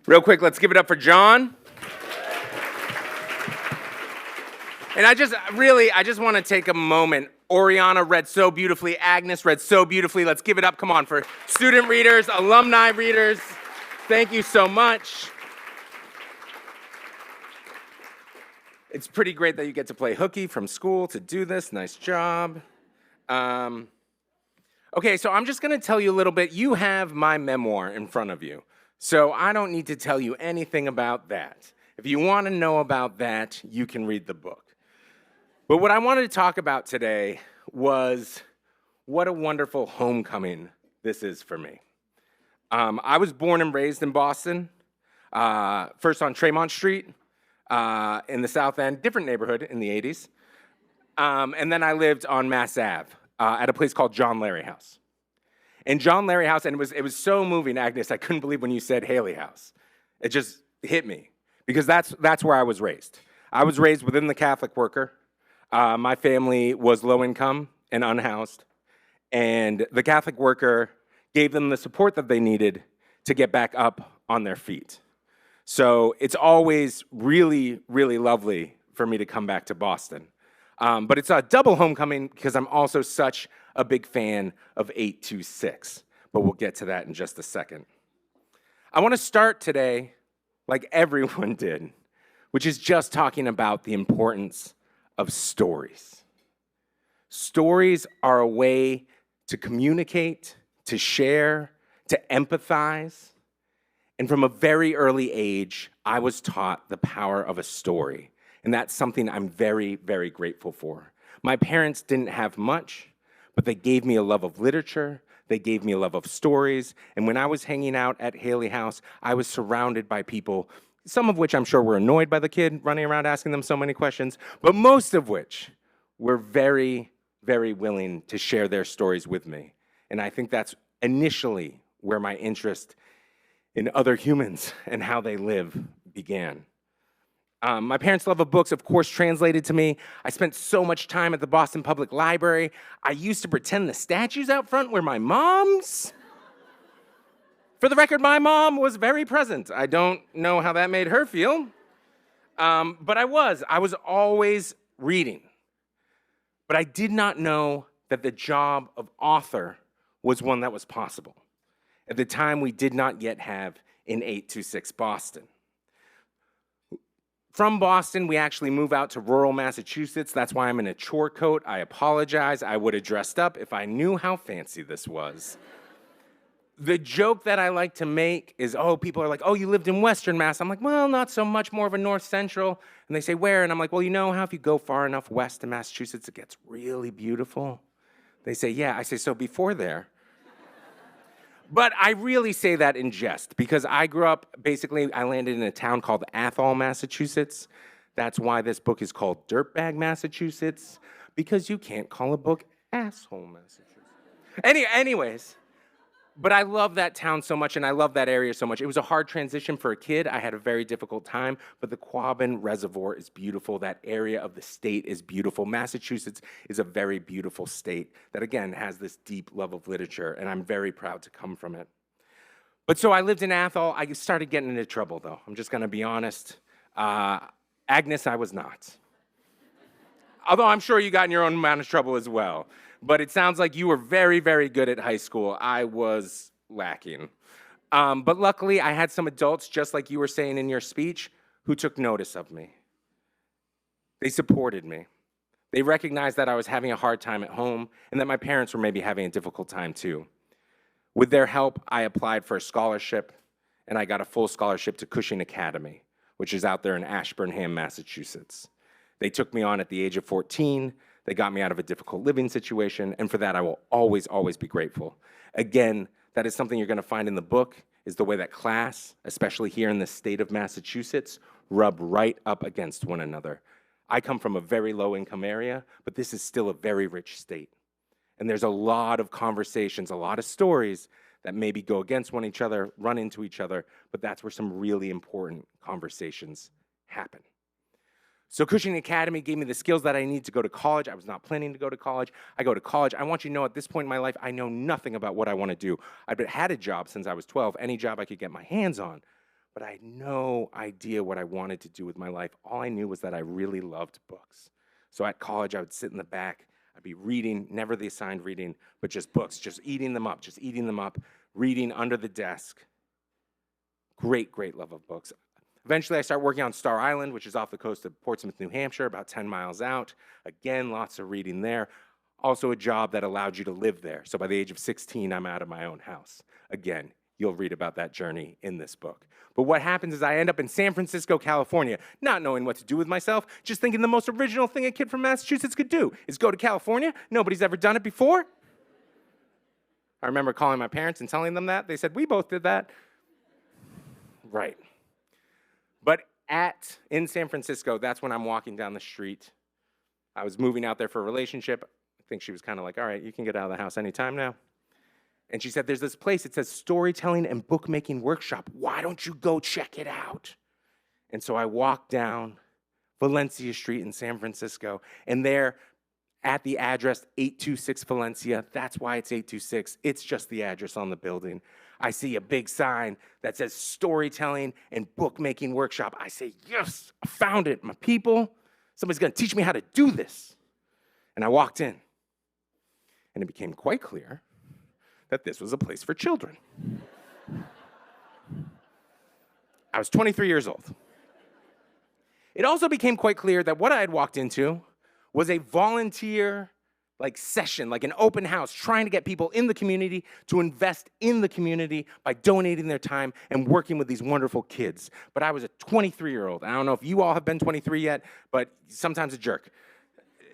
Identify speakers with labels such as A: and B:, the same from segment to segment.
A: Real quick, let's give it up for John. And I just want to take a moment. Oriana read so beautifully. Agnes read so beautifully. Let's give it up, come on, for student readers, alumni readers. Thank you so much. It's pretty great that you get to play hooky from school to do this. Nice job. Okay, so I'm just going to tell you a little bit. You have my memoir in front of you, so I don't need to tell you anything about that. If you want to know about that, you can read the book. But what I wanted to talk about today was what a wonderful homecoming this is for me. I was born and raised in Boston, first on Tremont Street in the South End, different neighborhood in the 80s. And then I lived on Mass Ave at a place called John Larry House. And John Larry House, and it was so moving, Agnes, I couldn't believe when you said Haley House. It just hit me, because that's where I was raised. I was raised within the Catholic worker. My family was low income and unhoused, and the Catholic worker gave them the support that they needed to get back up on their feet. So it's always really, really lovely for me to come back to Boston. But it's a double homecoming because I'm also such a big fan of 826, but we'll get to that in just a second. I want to start today like everyone did, which is just talking about the importance of stories. Stories are a way to communicate, to share, to empathize. And from a very early age, I was taught the power of a story. And that's something I'm very, very grateful for. My parents didn't have much, but they gave me a love of literature. They gave me a love of stories. And when I was hanging out at Haley House, I was surrounded by people, some of which I'm sure were annoyed by the kid running around asking them so many questions, but most of which were very, very willing to share their stories with me. And I think that's initially where my interest in other humans and how they live began. My parents' love of books, of course, translated to me. I spent so much time at the Boston Public Library. I used to pretend the statues out front were my mom's. For the record, my mom was very present. I don't know how that made her feel. But I was always reading. But I did not know that the job of author was one that was possible. At the time, we did not yet have in 826 Boston. From Boston, we actually move out to rural Massachusetts. That's why I'm in a chore coat. I apologize. I would have dressed up if I knew how fancy this was. The joke that I like to make is, people are like, you lived in Western Mass. I'm like, well, not so much, more of a North Central. And they say, where? And I'm like, well, you know how if you go far enough west to Massachusetts, it gets really beautiful? They say, yeah. I say, so before there. But I really say that in jest, because I grew up, I landed in a town called Athol, Massachusetts. That's why this book is called Dirtbag, Massachusetts, because you can't call a book Asshole, Massachusetts. Anyways. But I love that town so much, and I love that area so much. It was a hard transition for a kid. I had a very difficult time, but the Quabbin Reservoir is beautiful. That area of the state is beautiful. Massachusetts is a very beautiful state that, again, has this deep love of literature, and I'm very proud to come from it. But so I lived in Athol. I started getting into trouble, though. I'm just going to be honest. Agnes, I was not. Although I'm sure you got in your own amount of trouble as well. But it sounds like you were very, very good at high school. I was lacking. But luckily, I had some adults, just like you were saying in your speech, who took notice of me. They supported me. They recognized that I was having a hard time at home and that my parents were maybe having a difficult time too. With their help, I applied for a scholarship, and I got a full scholarship to Cushing Academy, which is out there in Ashburnham, Massachusetts. They took me on at the age of 14. They got me out of a difficult living situation, and for that I will always, always be grateful. Again, that is something you're going to find in the book, is the way that class, especially here in the state of Massachusetts, rub right up against one another. I come from a very low-income area, but this is still a very rich state. And there's a lot of conversations, a lot of stories that maybe go against one another, run into each other, but that's where some really important conversations happen. So Cushing Academy gave me the skills that I need to go to college. I was not planning to go to college. I go to college. I want you to know at this point in my life, I know nothing about what I want to do. I've had a job since I was 12, any job I could get my hands on. but I had no idea what I wanted to do with my life. All I knew was that I really loved books. So at college, I would sit in the back. I'd be reading, never the assigned reading, but just books, just eating them up, reading under the desk. Great, great love of books. Eventually, I started working on Star Island, which is off the coast of Portsmouth, New Hampshire, about 10 miles out. Again, lots of reading there. Also a job that allowed you to live there. So by the age of 16, I'm out of my own house. Again, you'll read about that journey in this book. But what happens is I end up in San Francisco, California, not knowing what to do with myself, just thinking the most original thing a kid from Massachusetts could do is go to California. Nobody's ever done it before. I remember calling my parents and telling them that. They said, we both did that. Right. But in San Francisco, that's when I'm walking down the street. I was moving out there for a relationship. I think she was kind of like, all right, you can get out of the house anytime now. And she said, there's this place, it says Storytelling and Bookmaking Workshop. Why don't you go check it out? And so I walked down Valencia Street in San Francisco, and there at the address 826 Valencia, that's why it's 826, it's just the address on the building. I see a big sign that says Storytelling and Bookmaking Workshop. I say, yes, I found it, my people. Somebody's gonna teach me how to do this. And I walked in, and it became quite clear that this was a place for children. I was 23 years old. It also became quite clear that what I had walked into was a volunteer session, like an open house, trying to get people in the community to invest in the community by donating their time and working with these wonderful kids. But I was a 23-year-old. I don't know if you all have been 23 yet, but sometimes a jerk.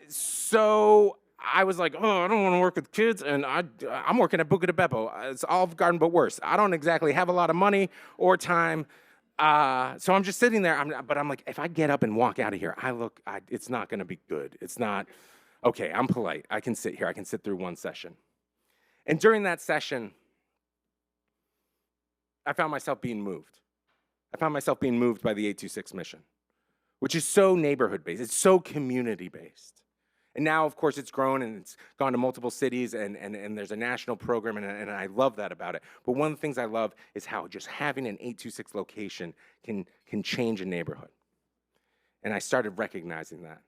A: So I was like, oh, I don't want to work with kids, and I'm working at Buca de Beppo. It's Olive Garden, but worse. I don't exactly have a lot of money or time, so I'm just sitting there, but I'm like, if I get up and walk out of here, it's not going to be good. It's not, okay, I'm polite. I can sit here. I can sit through one session. And during that session, I found myself being moved. I found myself being moved by the 826 mission, which is so neighborhood-based. It's so community-based. And now, of course, it's grown and it's gone to multiple cities and there's a national program and I love that about it. But one of the things I love is how just having an 826 location can change a neighborhood. And I started recognizing that.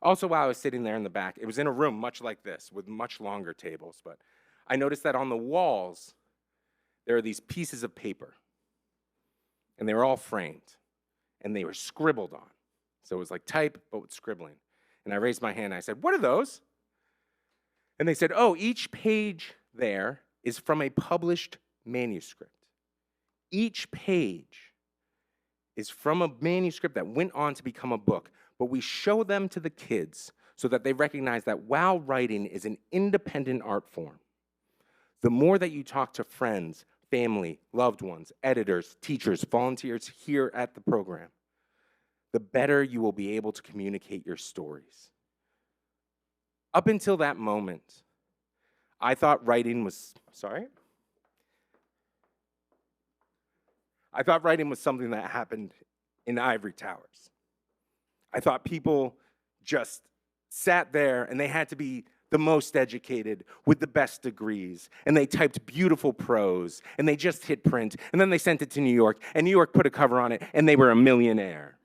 A: Also, while I was sitting there in the back, it was in a room much like this with much longer tables, but I noticed that on the walls, there are these pieces of paper and they were all framed and they were scribbled on. So it was like type, but with scribbling. And I raised my hand and I said, what are those? And they said, oh, each page there is from a published manuscript. Each page is from a manuscript that went on to become a book, but we show them to the kids so that they recognize that while writing is an independent art form, the more that you talk to friends, family, loved ones, editors, teachers, volunteers here at the program, the better you will be able to communicate your stories. Up until that moment, I thought writing was, I thought writing was something that happened in ivory towers. I thought people just sat there and they had to be the most educated with the best degrees, and they typed beautiful prose, and they just hit print, and then they sent it to New York, and New York put a cover on it, and they were a millionaire.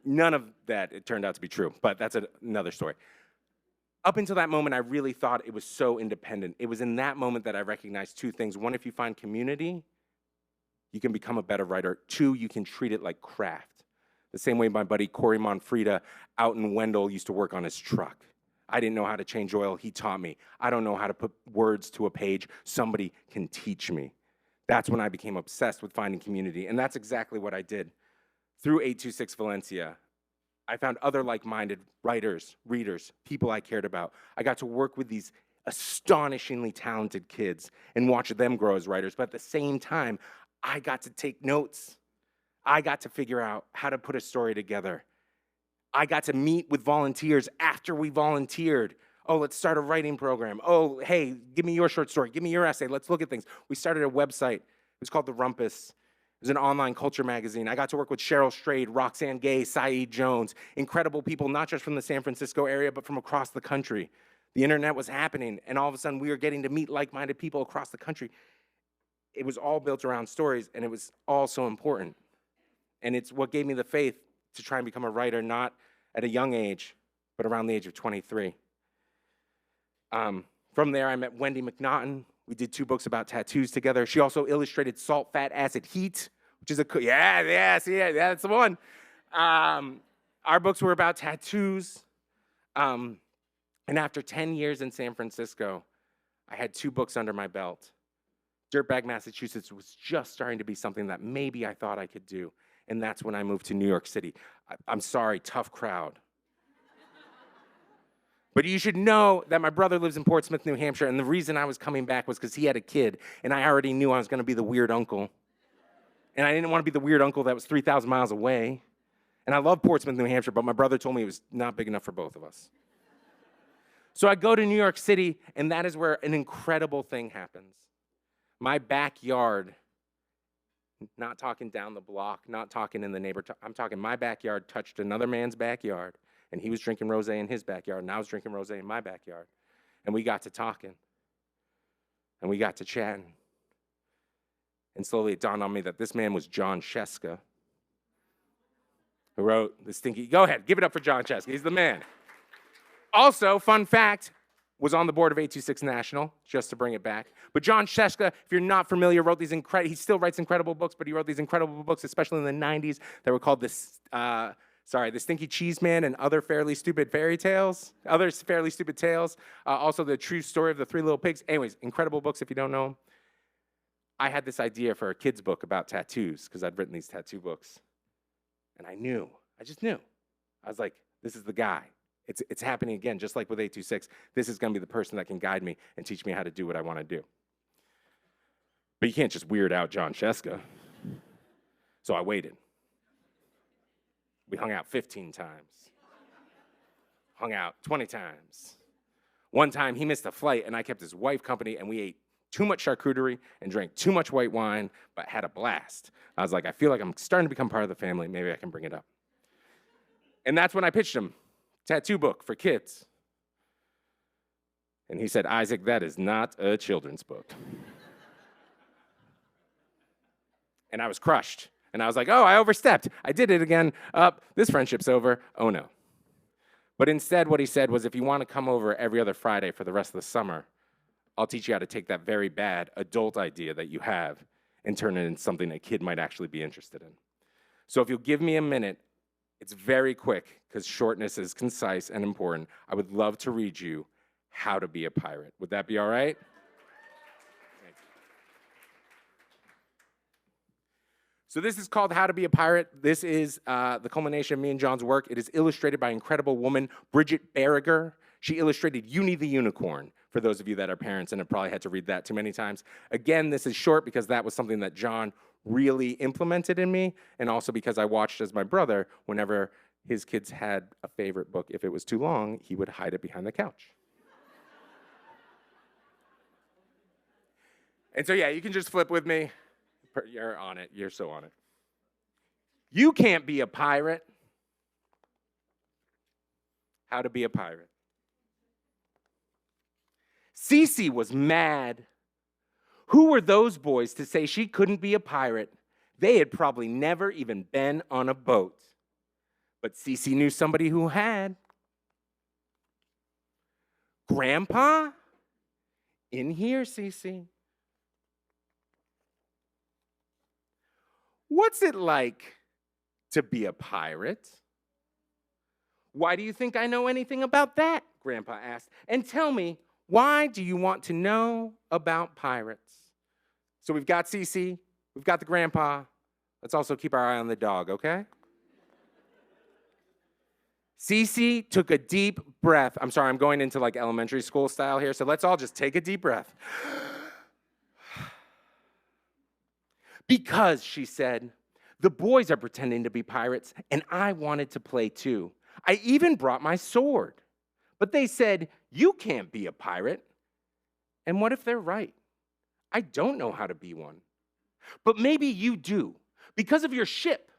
A: None of that, it turned out to be true, but that's another story. Up until that moment, I really thought it was so independent. It was in that moment that I recognized two things. One, if you find community, you can become a better writer. Two, you can treat it like craft. The same way my buddy Corey Monfrida out in Wendell used to work on his truck. I didn't know how to change oil, he taught me. I don't know how to put words to a page, somebody can teach me. That's when I became obsessed with finding community, and that's exactly what I did. Through 826 Valencia, I found other like-minded writers, readers, people I cared about. I got to work with these astonishingly talented kids and watch them grow as writers, but at the same time, I got to take notes. I got to figure out how to put a story together. I got to meet with volunteers after we volunteered. Oh, let's start a writing program. Oh, hey, give me your short story. Give me your essay. Let's look at things. We started a website. It was called The Rumpus. It was an online culture magazine. I got to work with Cheryl Strayed, Roxanne Gay, Saeed Jones, incredible people, not just from the San Francisco area, but from across the country. The internet was happening, and all of a sudden we were getting to meet like-minded people across the country. it was all built around stories, and it was all so important. And it's what gave me the faith to try and become a writer, not at a young age, but around the age of 23. From there, I met Wendy McNaughton. We did 2 books about tattoos together. She also illustrated Salt, Fat, Acid, Heat, which is that's the one. Our books were about tattoos. And after 10 years in San Francisco, I had 2 books under my belt. Dirtbag, Massachusetts was just starting to be something that maybe I thought I could do. And that's when I moved to New York City. I'm sorry, tough crowd. But you should know that my brother lives in Portsmouth, New Hampshire, and the reason I was coming back was because he had a kid, and I already knew I was going to be the weird uncle. And I didn't want to be the weird uncle that was 3,000 miles away. And I love Portsmouth, New Hampshire, but my brother told me it was not big enough for both of us. So I go to New York City, and that is where an incredible thing happens. My backyard, not talking down the block, not talking in the neighborhood, I'm talking my backyard touched another man's backyard, and he was drinking rosé in his backyard, and I was drinking rosé in my backyard. And we got to talking, and we got to chatting. And slowly it dawned on me that this man was John Sheska, who wrote The Stinky. Go ahead, give it up for John Sheska. He's the man. Also, fun fact, was on the board of 826 National, just to bring it back. But John Sheska, if you're not familiar, wrote these he still writes incredible books, but he wrote these incredible books, especially in the 90s, that were called The Stinky Cheese Man and Other Fairly Stupid Tales. Also, The True Story of the Three Little Pigs. Anyways, incredible books if you don't know them. I had this idea for a kid's book about tattoos, because I'd written these tattoo books. And I just knew. I was like, this is the guy. It's happening again, just like with 826. This is going to be the person that can guide me and teach me how to do what I want to do. But you can't just weird out John Sheska. So I waited. We hung out 15 times. Hung out 20 times. One time he missed a flight and I kept his wife company and we ate too much charcuterie and drank too much white wine, but had a blast. I was like, I feel like I'm starting to become part of the family. Maybe I can bring it up. And that's when I pitched him. Tattoo book for kids. And he said, Isaac, that is not a children's book. And I was crushed. And I was like, oh, I overstepped. I did it again. This friendship's over. Oh, no. But instead, what he said was, if you want to come over every other Friday for the rest of the summer, I'll teach you how to take that very bad adult idea that you have and turn it into something a kid might actually be interested in. So if you'll give me a minute, it's very quick, because shortness is concise and important. I would love to read you How to Be a Pirate. Would that be all right? Thank you. So this is called How to Be a Pirate. This is the culmination of me and John's work. It is illustrated by an incredible woman, Bridget Berriger. She illustrated Uni the Unicorn, for those of you that are parents and have probably had to read that too many times. Again, this is short because that was something that John really implemented in me, and also because I watched as my brother, whenever his kids had a favorite book, if it was too long, he would hide it behind the couch. And so yeah, you can just flip with me. You're on it. You're so on it. You can't be a pirate. How to be a pirate. Cece was mad. Who were those boys to say she couldn't be a pirate? They had probably never even been on a boat. But Cece knew somebody who had. Grandpa? In here, Cece. What's it like to be a pirate? Why do you think I know anything about that? Grandpa asked. And tell me, why do you want to know about pirates? So we've got Cece, we've got the grandpa. Let's also keep our eye on the dog, okay? Cece took a deep breath. I'm sorry, I'm going into like elementary school style here, so let's all just take a deep breath. Because, she said, the boys are pretending to be pirates, and I wanted to play too. I even brought my sword. But they said, you can't be a pirate. And what if they're right? I don't know how to be one. But maybe you do, because of your ship.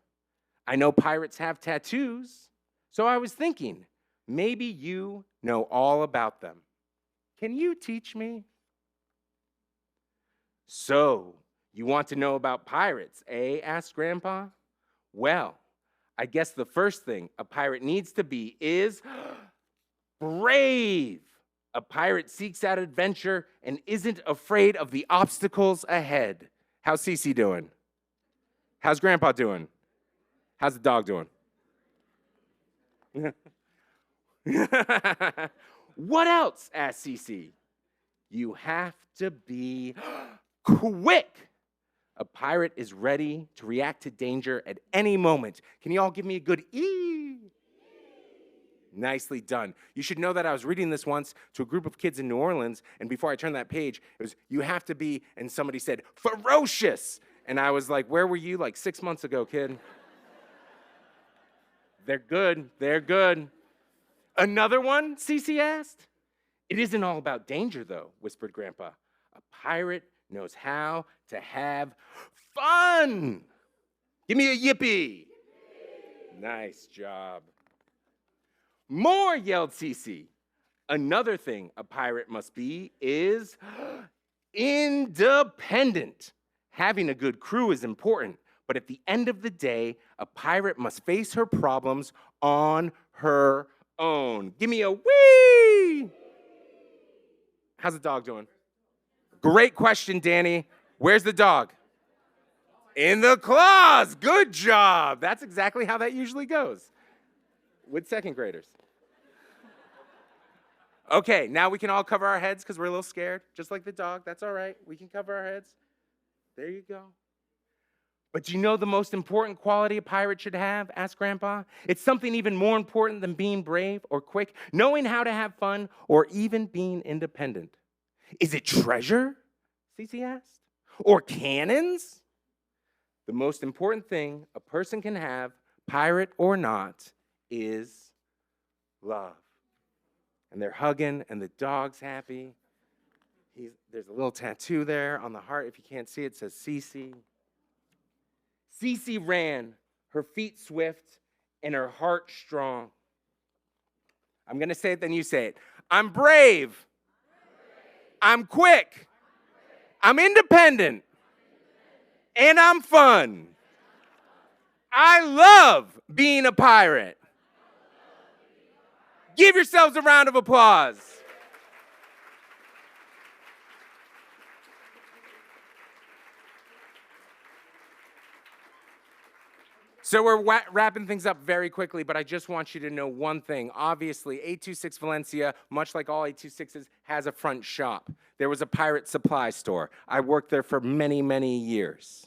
A: I know pirates have tattoos, so I was thinking, maybe you know all about them. Can you teach me? So, You want to know about pirates, eh? Asked Grandpa. Well, I guess the first thing a pirate needs to be is brave. A pirate seeks out adventure and isn't afraid of the obstacles ahead. How's Cece doing? How's Grandpa doing? How's the dog doing? What else? Asked Cece. You have to be quick. A pirate is ready to react to danger at any moment. Can you all give me a good E? Nicely done. You should know that I was reading this once to a group of kids in New Orleans, and before I turned that page, it was, you have to be, and somebody said, ferocious. And I was like, where were you like 6 months ago, kid? They're good. They're good. Another one, Cece asked. It isn't all about danger, though, whispered Grandpa. A pirate knows how to have fun. Give me a yippee. Nice job. More, yelled Cece. Another thing a pirate must be is independent. Having a good crew is important, but at the end of the day, a pirate must face her problems on her own. Give me a wee. How's the dog doing? Great question, Danny. Where's the dog? In the claws. Good job. That's exactly how that usually goes with second graders. Okay, now we can all cover our heads because we're a little scared, just like the dog. That's all right. We can cover our heads. There you go. But do you know the most important quality a pirate should have? Asked Grandpa. It's something even more important than being brave or quick, knowing how to have fun, or even being independent. Is it treasure? Cece asked. Or cannons? The most important thing a person can have, pirate or not, is love. And they're hugging, and the dog's happy. There's a little tattoo there on the heart. If you can't see it, it says Cece. Cece ran, her feet swift, and her heart strong. I'm going to say it, then you say it. I'm brave. I'm quick. I'm independent. And I'm fun. I love being a pirate. Give yourselves a round of applause. So we're wrapping things up very quickly, but I just want you to know one thing. Obviously, 826 Valencia, much like all 826s, has a front shop. There was a pirate supply store. I worked there for many, many years.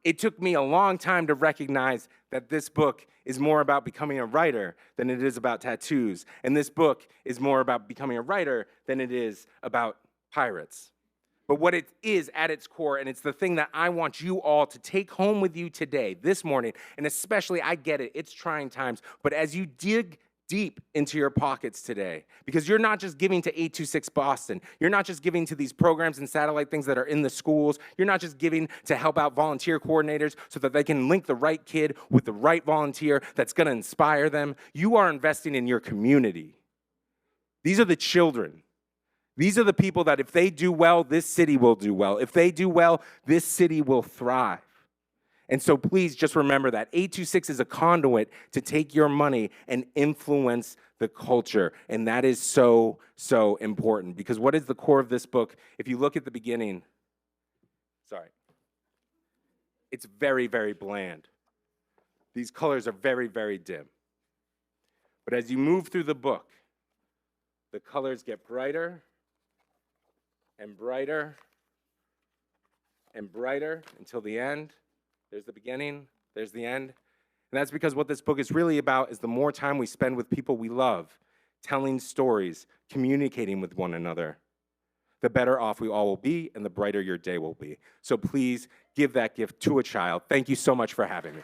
A: It took me a long time to recognize that this book is more about becoming a writer than it is about tattoos. And this book is more about becoming a writer than it is about pirates. But what it is at its core, and it's the thing that I want you all to take home with you today, this morning, and especially, I get it, it's trying times, but as you dig deep into your pockets today, because you're not just giving to 826 Boston, you're not just giving to these programs and satellite things that are in the schools, you're not just giving to help out volunteer coordinators so that they can link the right kid with the right volunteer that's gonna inspire them. You are investing in your community. These are the children. These are the people that if they do well, this city will do well. If they do well, this city will thrive. And so please just remember that 826 is a conduit to take your money and influence the culture. And that is so, so important. Because what is the core of this book? If you look at the beginning, it's very, very bland. These colors are very, very dim. But as you move through the book, the colors get brighter and brighter and brighter until the end. There's the beginning, there's the end. And that's because what this book is really about is the more time we spend with people we love, telling stories, communicating with one another, the better off we all will be and the brighter your day will be. So please give that gift to a child. Thank you so much for having me.